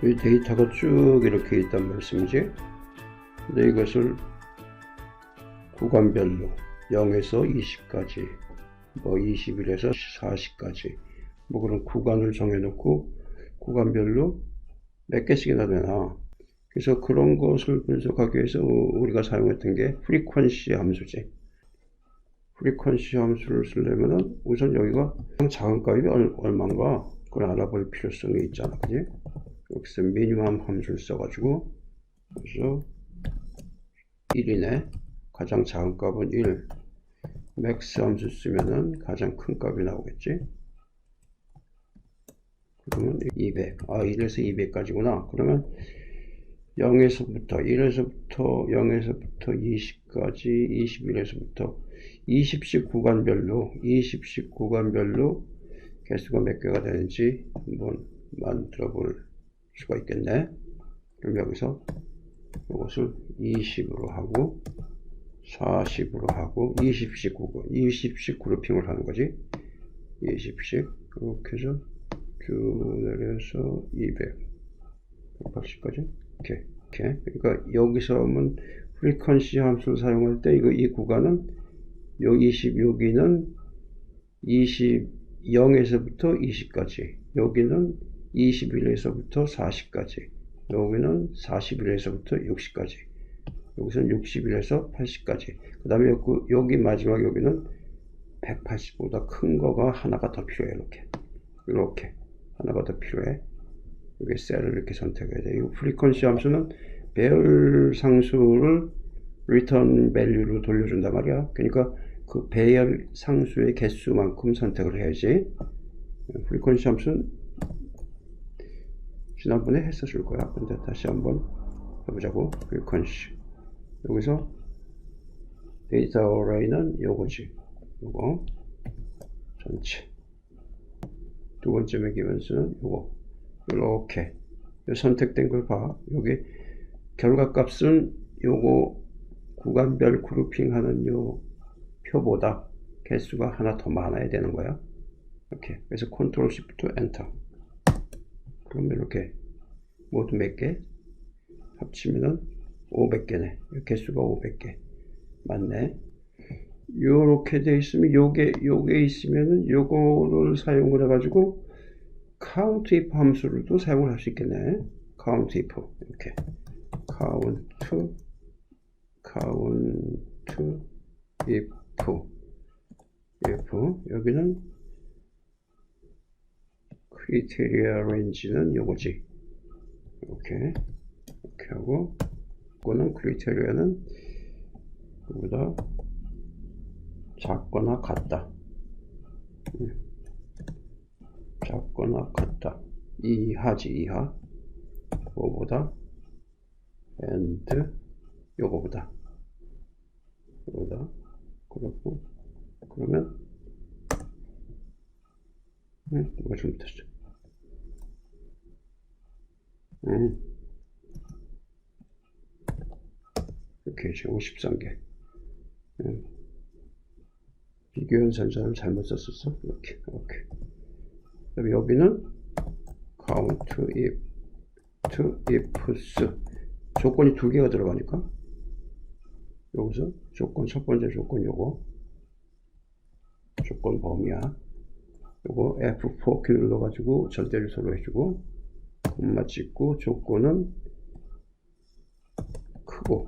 이 데이터가 쭉 이렇게 있단 말씀이지. 근데 이것을 구간별로 0에서 20까지, 뭐 21에서 40까지 뭐 그런 구간을 정해놓고 구간별로 몇 개씩이나 되나. 그래서 그런 것을 분석하기 위해서 우리가 사용했던 게 프리퀀시 함수지. 프리퀀시 함수를 쓰려면은 우선 여기가 작은 값이 얼마인가 그걸 알아볼 필요성이 있잖아, 그지? 여기서 미니멈 함수를 써가지고, 그래서 1이네. 가장 작은 값은 1. 맥스 함수 쓰면은 가장 큰 값이 나오겠지? 그러면 200. 1에서 200까지구나. 그러면 0에서부터 1에서부터 0에서부터 20까지 21에서부터 20씩 구간별로 개수가 몇 개가 되는지 한번 만들어 볼 수가 있겠네. 그럼 여기서 이것을 20으로 하고 40으로 하고 20씩 그룹핑을 하는 거지. 20씩 이렇게 해서 쭉 내려서 200 180까지. 오케이. 그러니까 여기서 하면 프리퀀시 함수를 사용할 때 이 구간은 요 20, 여기는 0에서부터 20까지, 여기는 21에서부터 40까지, 여기는 41에서부터 60까지, 여기서는 61에서 80까지, 그 다음에 여기 마지막 여기는 180보다 큰 거가 하나가 더 필요해. 이렇게 하나가 더 필요해. 여기 셀을 이렇게 선택해야 돼. 이 프리퀀시 함수는 배열 상수를 return value로 돌려준단 말이야. 그러니까 그 배열 상수의 개수만큼 선택을 해야지. 프리퀀시 함수는 지난번에 했었을 거야. 근데 다시 한번 해보자고. 프리퀀시. 여기서 데이터 어레이는 요거지. 요거 전체. 두 번째 매기면서는 요거. 이렇게 선택된 걸 봐. 여기 결과값은 요거 구간별 그룹핑하는 요 표보다 개수가 하나 더 많아야 되는 거야. 이렇게. 그래서 컨트롤 시프트 엔터. 그러면 이렇게 모두 몇 개? 합치면은 500개네. 개수가 500개. 맞네. 요렇게 돼 있으면 요게 있으면은 요거를 사용을 해가지고 count if 함수로도 사용을 할 수 있겠네. count if. 이렇게. count if 여기는 criteria range는 요거지. 이렇게 하고, 이거는 criteria는 이거보다 작거나 같다. 작거나 같다. 이하. 뭐보다 and 요거보다. 그렇고, 그러면 뭐가 잘못됐어. 이렇게 이제 53개. 비교 연산자를 잘못 썼었어. 이렇게. 그다음에 여기는 count ifs. 조건이 두 개가 들어가니까 여기서 첫 번째 조건 요거 조건 범위야. 요거 F4 키 눌러가지고 절대주소로 해주고, 콤마 찍고, 조건은 크고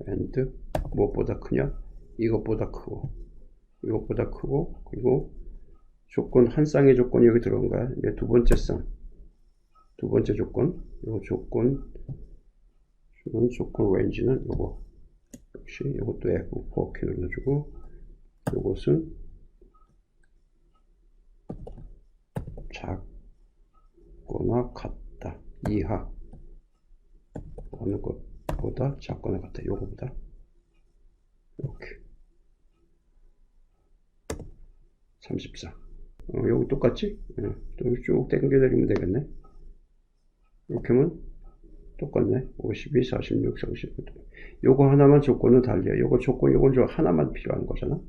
and 무엇보다 크냐? 이것보다 크고, 그리고 조건 한 쌍의 조건이 여기 들어온 거야. 이제 두 번째 조건, 요 조건 레인지는 요거. 역시 요것도 F4 키 눌러주고, 요것은 작거나 같다. 이하. 어느 것보다 작거나 같다. 요거보다. 이렇게. 34. 여기 똑같지? 여기 쭉 당겨내리면 되겠네. 이렇게 하면 똑같네. 52, 46, 30. 요거 하나만 조건은 달려. 요건 하나만 필요한 거잖아.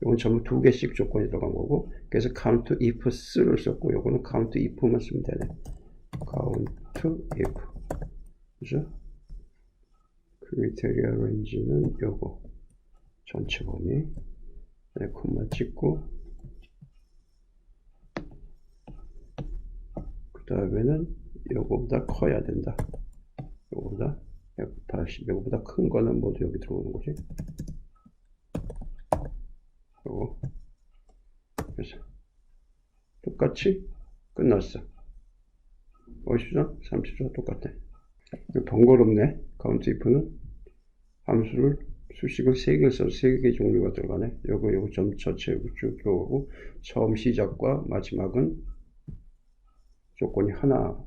요건 전부 두 개씩 조건이 들어간 거고, 그래서 count ifs를 썼고, 요거는 count if만 쓰면 되네. count if. 그죠? 크리테리아 렌지는 요거 전체 범위. 네, 콤마 찍고 그 다음에는 요거보다 커야 된다. 요거보다 180, 요거보다 큰 거는 모두 여기 들어오는 거지. 요거. 그래서 똑같이 끝났어. 50초, 30초 똑같아. 번거롭네. 카운트 if는 함수를 수식을 3개를 써서 3개의 종류가 들어가네. 요거 점 전체 쭉 들어오고 처음 시작과 마지막은 조건이 하나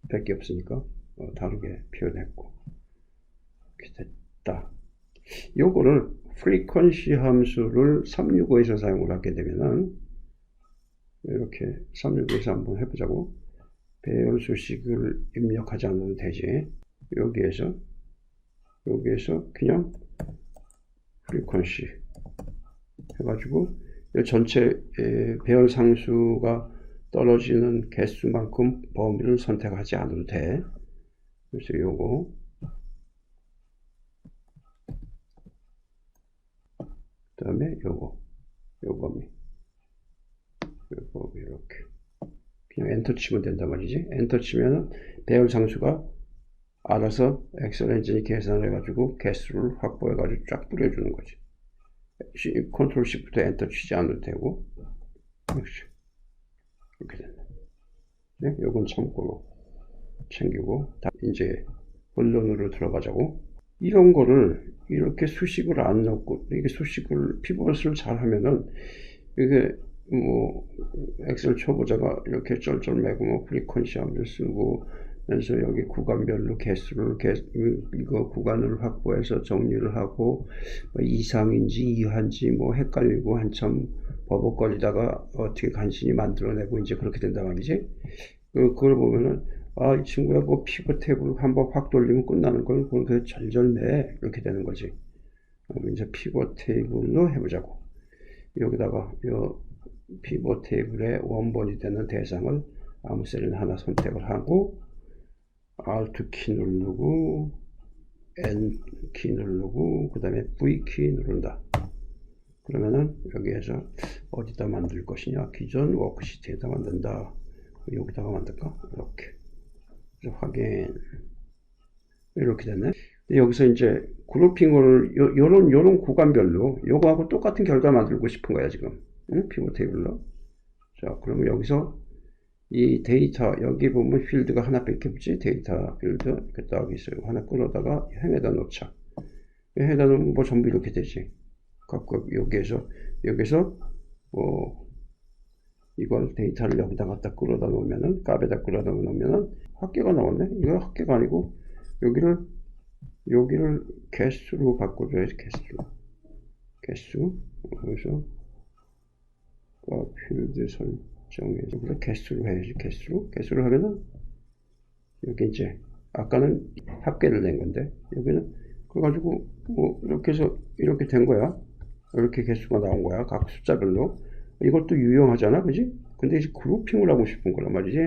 밖에 없으니까 다르게 표현했고 이렇게 됐다. 요거를 frequency 함수를 365에서 사용을 하게 되면은 이렇게 365에서 한번 해보자고. 배열 수식을 입력하지 않아도 되지. 여기에서 그냥 frequency 해가지고 이 전체 배열 상수가 떨어지는 개수만큼 범위를 선택하지 않아도 돼. 그래서 요거 그 다음에 요 범위 이렇게 그냥 엔터 치면 된단 말이지. 엔터 치면은 배열 상수가 알아서 엑셀 엔진이 계산을 해가지고 개수를 확보해가지고 쫙 뿌려주는 거지. 컨트롤 시프트 엔터 치지 않아도 되고. 역시 이렇게 된다. 네? 요건 참고로 챙기고 이제 본론으로 들어가자고. 이런 거를 이렇게 수식을 안 넣고 이게 수식을 피벗을 잘 하면은 이게 뭐 엑셀 초보자가 이렇게 쩔쩔매고 뭐 프리퀀시 함수 쓰고 그래서 여기 구간별로 이거 구간을 확보해서 정리를 하고 뭐 이상인지 이하인지 뭐 헷갈리고 한참 버벅거리다가 어떻게 간신히 만들어내고 이제 그렇게 된단 말이지. 그걸 보면은 이 친구야 뭐 피벗 테이블 한번 확 돌리면 끝나는 걸 그렇게 절절매 이렇게 되는 거지. 이제 피벗 테이블로 해보자고. 여기다가 요 피벗 테이블의 원본이 되는 대상을 아무 셀이나 하나 선택을 하고 Alt 키 누르고 N 키 누르고 그 다음에 V 키 누른다. 그러면은 여기에서 어디다 만들 것이냐? 기존 워크시트에다 만든다. 여기다가 만들까? 이렇게. 그래서 확인. 이렇게 됐네. 여기서 이제 그룹핑을 요런 구간별로 요거하고 똑같은 결과 만들고 싶은 거야 지금. 응? 피벗 테이블로. 자, 그러면 여기서 이 데이터 여기 보면 필드가 하나밖에 없지. 데이터 필드 여기 있어요. 하나 끌어다가 행에다 놓자. 행에다 놓으면 뭐 전부 이렇게 되지. 각각 여기에서 이걸 데이터를 여기다 갖다 끌어다 놓으면은 값에다 끌어다 놓으면은 합계가 나왔네. 이거 합계가 아니고 여기를 개수로 바꿔줘야지. 개수. 그래서 필드 설정해서 그래 개수로 해야지. 개수로 하면은 여기 이제 아까는 합계를 낸 건데 여기는 그래가지고 뭐 이렇게 해서 이렇게 된 거야. 이렇게 개수가 나온 거야. 각 숫자별로. 이것도 유용하잖아, 그지? 근데 이제 그룹핑을 하고 싶은 거란 말이지.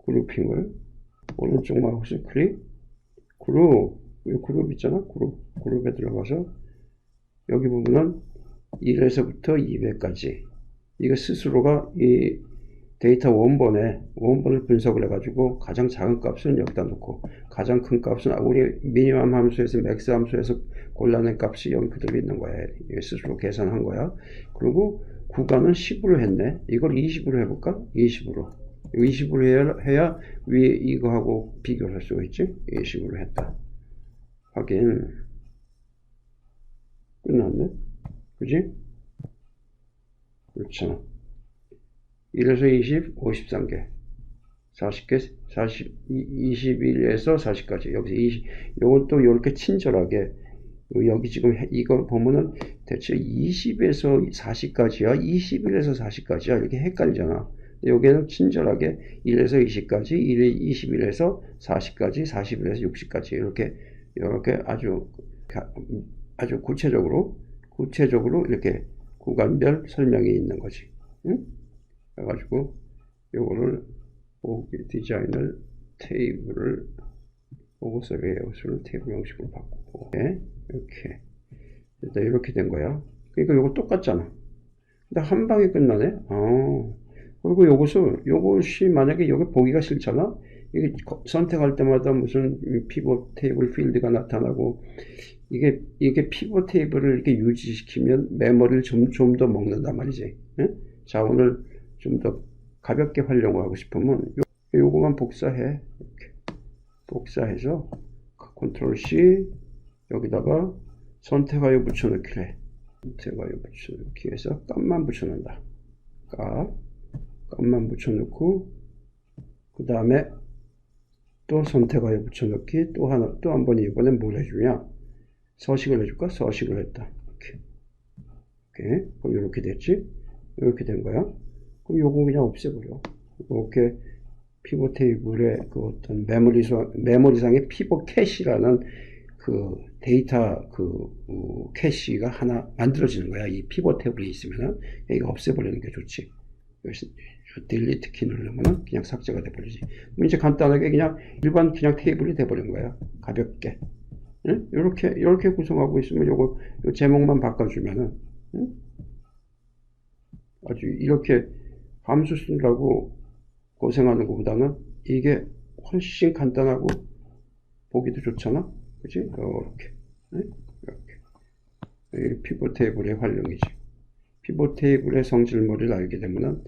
그룹핑을 오른쪽 마우스 클릭, 그룹 있잖아. 그룹에 들어가서 여기 보면은 1에서부터 200까지 이거 스스로가 이 데이터 원본을 분석을 해가지고 가장 작은 값은 여기다 놓고 가장 큰 값은 우리 미니멈 함수에서 맥스 함수에서 골라낸 값이 여기 그대로 있는 거야. 이게 스스로 계산한 거야. 그리고 구간은 10으로 했네. 이걸 20으로 해볼까? 20으로 해야 위에 이거하고 비교를 할 수가 있지. 20으로 했다. 확인. 끝났네. 그지? 그렇잖아. 1에서 20, 53개. 40개, 21에서 40까지. 여기서 20, 요건 또 이렇게 친절하게, 여기 지금 이거 보면은 대체 20에서 40까지야, 21에서 40까지야, 이렇게 헷갈리잖아. 여기는 친절하게 1에서 20까지, 21에서 40까지, 41에서 60까지, 이렇게 아주 구체적으로 이렇게 구간별 설명이 있는 거지. 응? 그래가지고 요거를 디자인을 테이블을 보고서 레이아웃을 테이블 형식으로 바꾸고 이렇게 일단 이렇게 된 거야. 그러니까 이거 똑같잖아. 근데 한 방에 끝나네. 그리고 요것이 만약에 여기 보기가 싫잖아. 이게 선택할 때마다 무슨 피벗 테이블 필드가 나타나고 이게 피벗 테이블을 이렇게 유지시키면 메모리를 좀 더 먹는단 말이지. 자, 오늘 좀 더 가볍게 활용을 하고 싶으면 요거만 복사해. 이렇게 복사해서 컨트롤 C 여기다가 선택하여 붙여넣기래. 선택하여 붙여넣기 해서 값만 붙여넣는다. 값만 붙여넣고 그 다음에 또 선택하여 붙여넣기 또 한 번 이번엔 뭘 해주냐? 서식을 해줄까? 서식을 했다. 이렇게. 그럼 이렇게 됐지? 이렇게 된 거야. 그럼 요거 그냥 없애버려. 이렇게 피벗 테이블의 그 어떤 메모리상의 피벗 캐시라는 그 데이터 캐시가 하나 만들어지는 거야. 이 피벗 테이블이 있으면은 이거 없애버리는 게 좋지. 딜리트 키 누르면은 그냥 삭제가 돼버리지. 이제 간단하게 그냥 일반 그냥 테이블이 돼버린 거야. 가볍게. 응? 이렇게 구성하고 있으면 요 제목만 바꿔주면은 아주 이렇게 함수 쓰느라고 고생하는 것보다는 이게 훨씬 간단하고 보기도 좋잖아. 그치? 이렇게. 이렇게. 피벗 테이블의 활용이지. 피벗 테이블의 성질머리를 알게 되면은,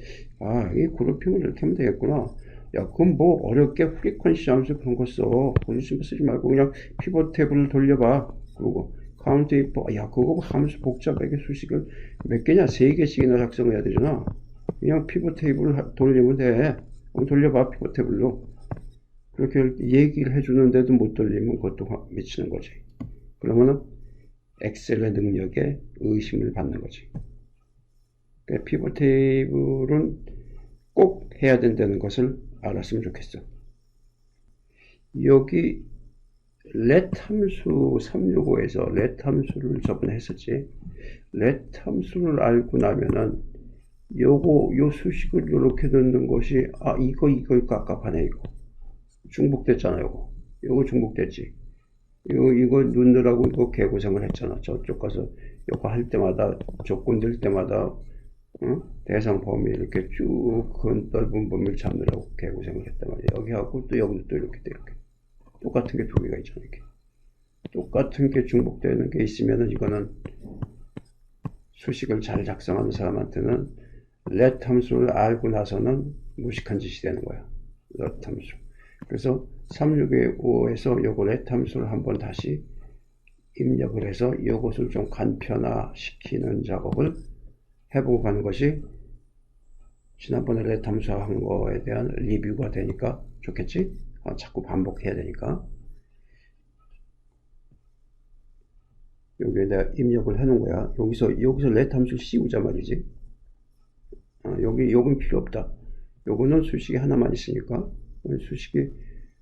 이 그룹핑을 이렇게 하면 되겠구나. 야, 그럼 뭐 어렵게 프리퀀시 함수 그런 거 써. 그런 거 쓰지 말고 그냥 피벗 테이블을 돌려봐. 그리고 카운트 이퍼, 그거 함수 복잡하게 수식을 몇 개냐? 3개씩이나 작성해야 되잖아. 그냥 피벗 테이블을 돌리면 돼. 돌려봐, 피벗 테이블로. 그렇게 얘기를 해주는데도 못 돌리면 그것도 미치는 거지. 그러면은 엑셀의 능력에 의심을 받는 거지. 그러니까 피벗 테이블은 꼭 해야 된다는 것을 알았으면 좋겠어. 여기 let 함수 365에서 let 함수를 저번에 했었지. let 함수를 알고 나면은 요 수식을 이렇게 넣는 것이 이거 깝깝하네. 이거 중복됐잖아. 요거 중복됐지. 이거 넣느라고 이거 개고생을 했잖아. 저쪽 가서 이거 할 때마다 조건 될 때마다 대상 범위 이렇게 쭉 큰 넓은 범위를 잡느라고 개고생을 했단 말이야. 여기 하고 또 여기도 또 이렇게 똑같은 게 두 개가 있잖아. 이렇게 똑같은 게 중복되는 게 있으면은 이거는 수식을 잘 작성하는 사람한테는 let 함수를 알고 나서는 무식한 짓이 되는 거야. let 함수. 그래서 365에서 요거 let 함수를 한번 다시 입력을 해서 이것을 좀 간편화시키는 작업을 해보고 가는 것이 지난번에 let 함수 한 거에 대한 리뷰가 되니까 좋겠지? 자꾸 반복해야 되니까. 여기에 내가 입력을 해놓은 거야. 여기서 let 함수를 씌우자 말이지. 요건 필요 없다. 요거는 수식이 하나만 있으니까. 수식이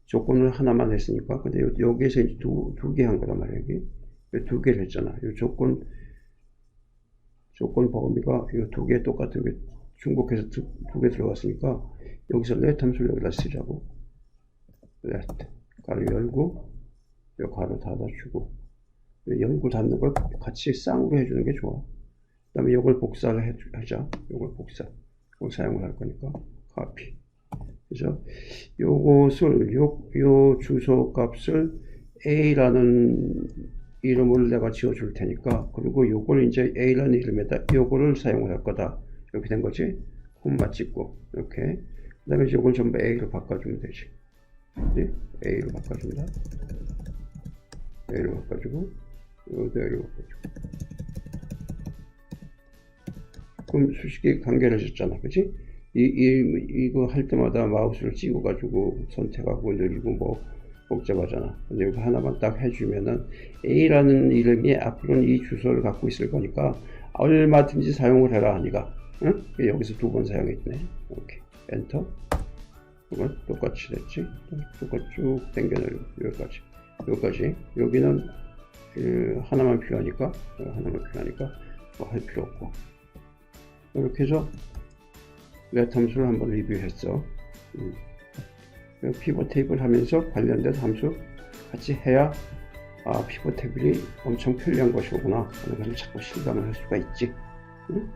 조건을 하나만 했으니까. 근데 여기에서 두 개 한 거란 말이야. 여기 두 개를 했잖아. 요 조건 범위가 이 두 개 똑같은 게 중복해서 두 개 들어갔으니까 여기서 let 함수를 여기다 쓰자고. let 가로 열고 요 가로 닫아주고 열고 닫는 걸 같이 쌍으로 해주는 게 좋아. 그 다음에 이걸 복사를 하자. 이걸 사용을 할 거니까 copy. 그래서 요것을 요 주소 값을 a라는 이름을 내가 지어줄 테니까, 그리고 요걸 이제 a라는 이름에다 요거를 사용을 할 거다. 이렇게 된 거지. 콤마 찍고 이렇게. 그 다음에 요걸 전부 a로 바꿔주면 되지. 네? a로 바꿔준다. a로 바꿔주고 요것도 a로 바꿔주고. 그럼 수식이 간결해졌잖아. 그치? 이거 할 때마다 마우스를 찍어가지고 선택하고 늘리고 뭐 복잡하잖아. 근데 이거 하나만 딱 해주면은 A라는 이름이 앞으로는 이 주소를 갖고 있을 거니까 얼마든지 사용을 해라. 니가. 응? 여기서 두 번 사용했네. 오케이. 엔터. 이건 똑같이 됐지. 똑같이 쭉 당겨내고 여기까지. 여기는 하나만 필요하니까 뭐 할 필요 없고. 이렇게 해서 let 함수를 한번 리뷰했어. 그 피벗 테이블 하면서 관련된 함수 같이 해야 피벗 테이블이 엄청 편리한 것이구나 하는 걸 자꾸 실감을 할 수가 있지. 응?